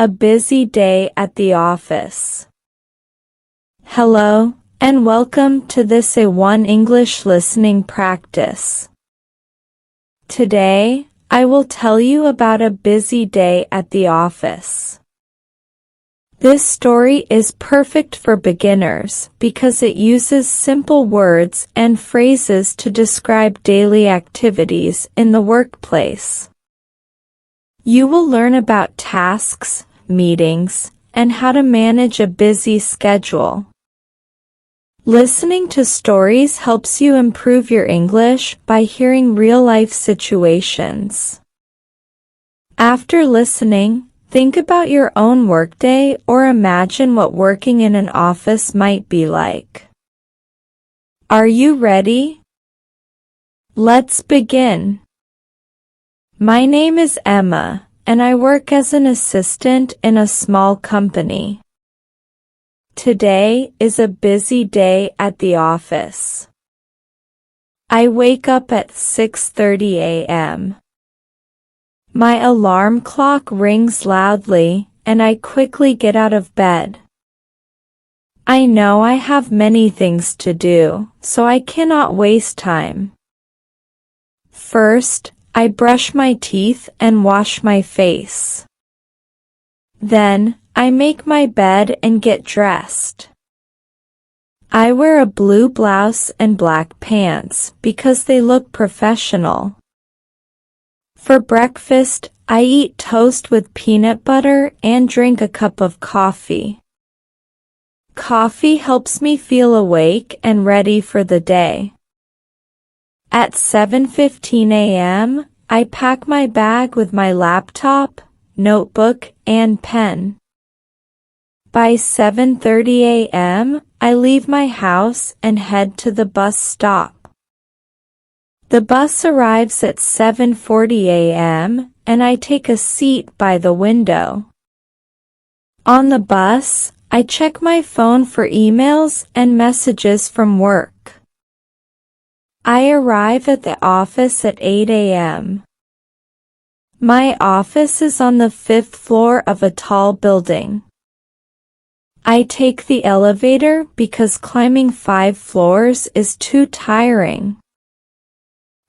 A busy day at the office. Hello, and welcome to this A1 English listening practice. Today, I will tell you about a busy day at the office. This story is perfect for beginners because it uses simple words and phrases to describe daily activities in the workplace. You will learn about tasks, meetings, and how to manage a busy schedule. Listening to stories helps you improve your English by hearing real-life situations. After listening, think about your own workday or imagine what working in an office might be like. Are you ready? Let's begin. My name is Emma, and I work as an assistant in a small company. Today is a busy day at the office. I wake up at 6:30 a.m. My alarm clock rings loudly, and I quickly get out of bed. I know I have many things to do, so I cannot waste time. First, I brush my teeth and wash my face. Then, I make my bed and get dressed. I wear a blue blouse and black pants because they look professional. For breakfast, I eat toast with peanut butter and drink a cup of coffee. Coffee helps me feel awake and ready for the day. At 7:15 a.m., I pack my bag with my laptop, notebook, and pen. By 7:30 a.m., I leave my house and head to the bus stop. The bus arrives at 7:40 a.m., and I take a seat by the window. On the bus, I check my phone for emails and messages from work. I arrive at the office at 8 a.m. My office is on the 5th floor of a tall building. I take the elevator because climbing 5 floors is too tiring.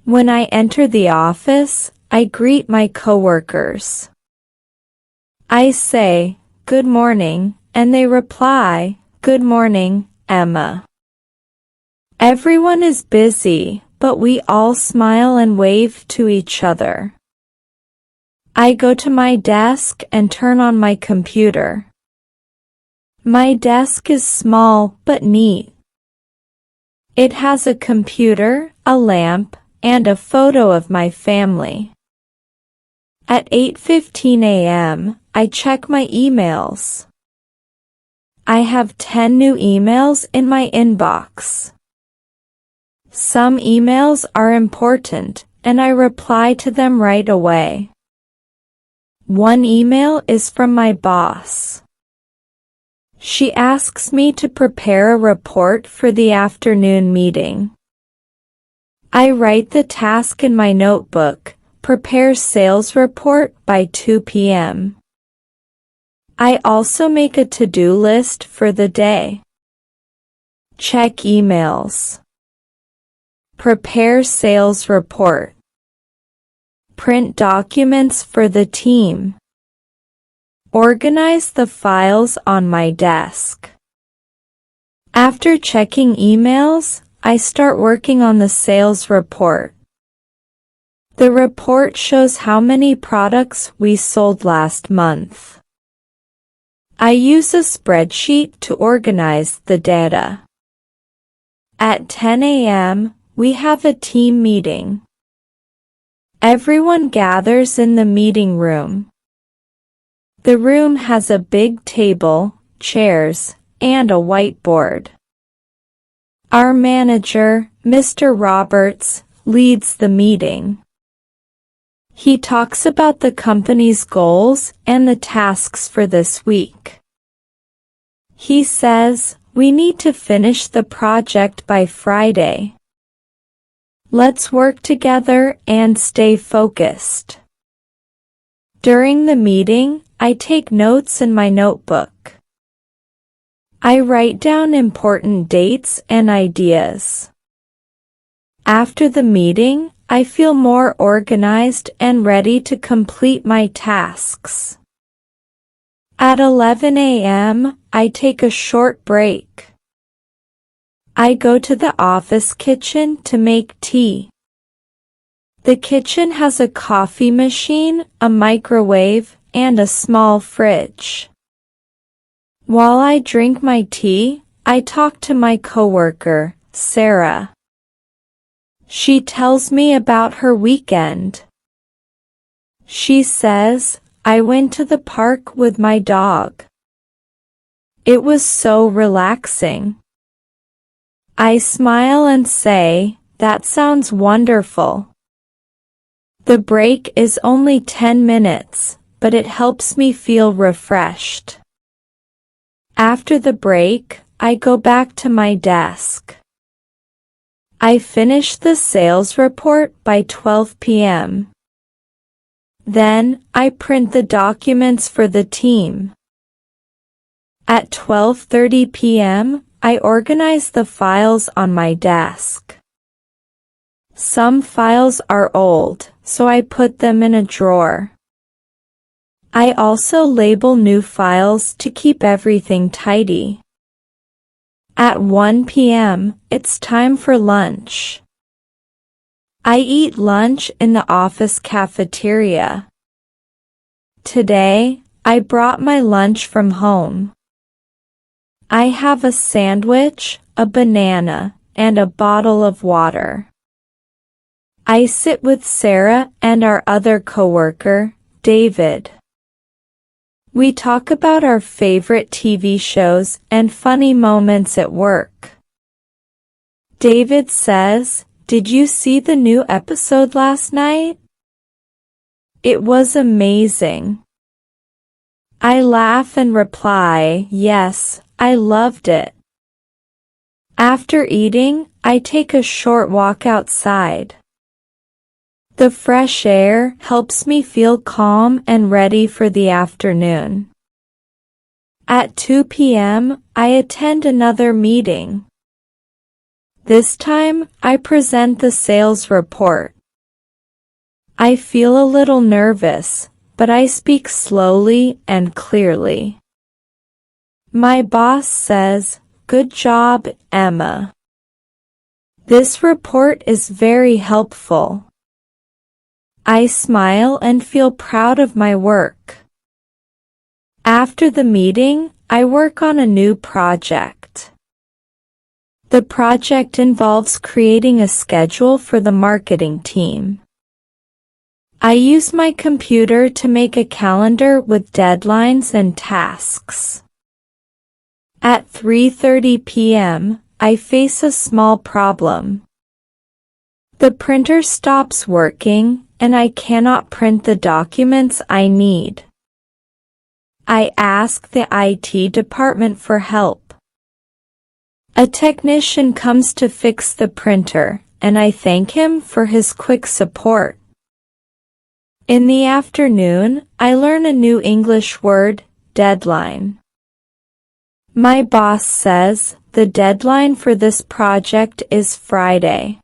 When I enter the office, I greet my coworkers. I say, "Good morning," and they reply, "Good morning, Emma." Everyone is busy, but we all smile and wave to each other. I go to my desk and turn on my computer. My desk is small but neat. It has a computer, a lamp, and a photo of my family. At 8:15 a.m., I check my emails. I have 10 new emails in my inbox. Some emails are important, and I reply to them right away. One email is from my boss. She asks me to prepare a report for the afternoon meeting. I write the task in my notebook, prepare sales report by 2 p.m. I also make a to-do list for the day. Check emails. Prepare sales report. Print documents for the team. Organize the files on my desk. After checking emails, I start working on the sales report. The report shows how many products we sold last month. I use a spreadsheet to organize the data. At 10 a.m., we have a team meeting. Everyone gathers in the meeting room. The room has a big table, chairs, and a whiteboard. Our manager, Mr. Roberts, leads the meeting. He talks about the company's goals and the tasks for this week. He says, "We need to finish the project by Friday. Let's work together and stay focused." During the meeting, I take notes in my notebook. I write down important dates and ideas. After the meeting, I feel more organized and ready to complete my tasks. At 11 a.m., I take a short break. I go to the office kitchen to make tea. The kitchen has a coffee machine, a microwave, and a small fridge. While I drink my tea, I talk to my coworker, Sarah. She tells me about her weekend. She says, "I went to the park with my dog. It was so relaxing." I smile and say, "That sounds wonderful." The break is only 10 minutes, but it helps me feel refreshed. After the break, I go back to my desk. I finish the sales report by 12 p.m. Then, I print the documents for the team. At 12:30 p.m., I organize the files on my desk. Some files are old, so I put them in a drawer. I also label new files to keep everything tidy. At 1 p.m., it's time for lunch. I eat lunch in the office cafeteria. Today, I brought my lunch from home. I have a sandwich, a banana, and a bottle of water. I sit with Sarah and our other coworker, David. We talk about our favorite TV shows and funny moments at work. David says, "Did you see the new episode last night? It was amazing." I laugh and reply, "Yes, I loved it." After eating, I take a short walk outside. The fresh air helps me feel calm and ready for the afternoon. At 2 p.m., I attend another meeting. This time, I present the sales report. I feel a little nervous, but I speak slowly and clearly. My boss says, "Good job, Emma. This report is very helpful." I smile and feel proud of my work. After the meeting, I work on a new project. The project involves creating a schedule for the marketing team. I use my computer to make a calendar with deadlines and tasks. At 3:30 p.m., I face a small problem. The printer stops working, and I cannot print the documents I need. I ask the IT department for help. A technician comes to fix the printer, and I thank him for his quick support. In the afternoon, I learn a new English word, deadline. My boss says, the deadline for this project is Friday.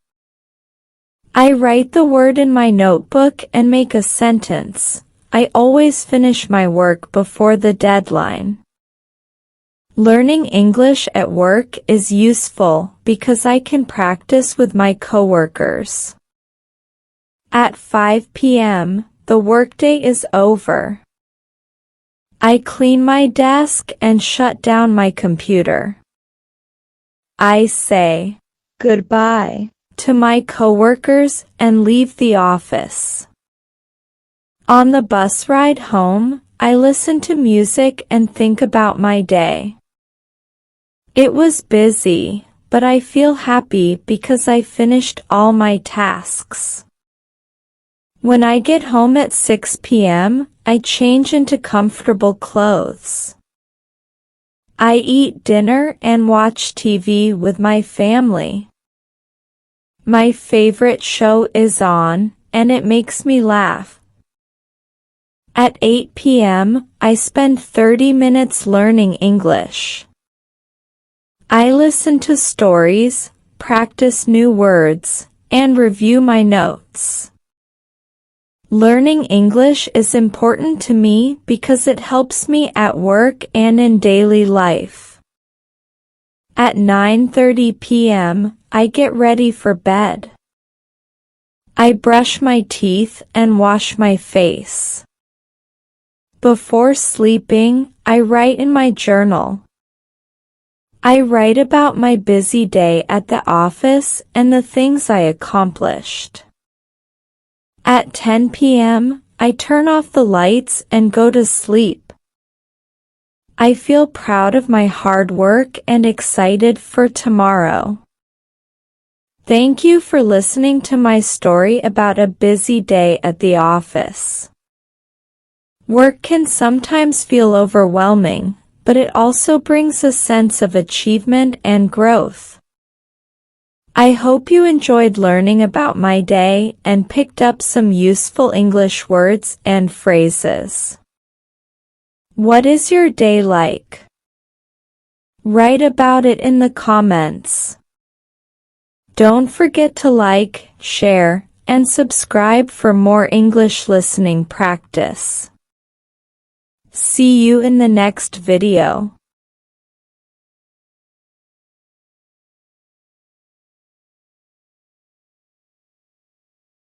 I write the word in my notebook and make a sentence. I always finish my work before the deadline. Learning English at work is useful because I can practice with my coworkers. At 5 p.m., the workday is over. I clean my desk and shut down my computer. I say goodbye to my coworkers and leave the office. On the bus ride home, I listen to music and think about my day. It was busy, but I feel happy because I finished all my tasks. When I get home at 6 p.m., I change into comfortable clothes. I eat dinner and watch TV with my family. My favorite show is on, and it makes me laugh. At 8 p.m., I spend 30 minutes learning English. I listen to stories, practice new words, and review my notes. Learning English is important to me because it helps me at work and in daily life. At 9:30 p.m., I get ready for bed. I brush my teeth and wash my face. Before sleeping, I write in my journal. I write about my busy day at the office and the things I accomplished. At 10 p.m., I turn off the lights and go to sleep. I feel proud of my hard work and excited for tomorrow. Thank you for listening to my story about a busy day at the office. Work can sometimes feel overwhelming, but it also brings a sense of achievement and growth. I hope you enjoyed learning about my day and picked up some useful English words and phrases. What is your day like? Write about it in the comments. Don't forget to like, share, and subscribe for more English listening practice. See you in the next video.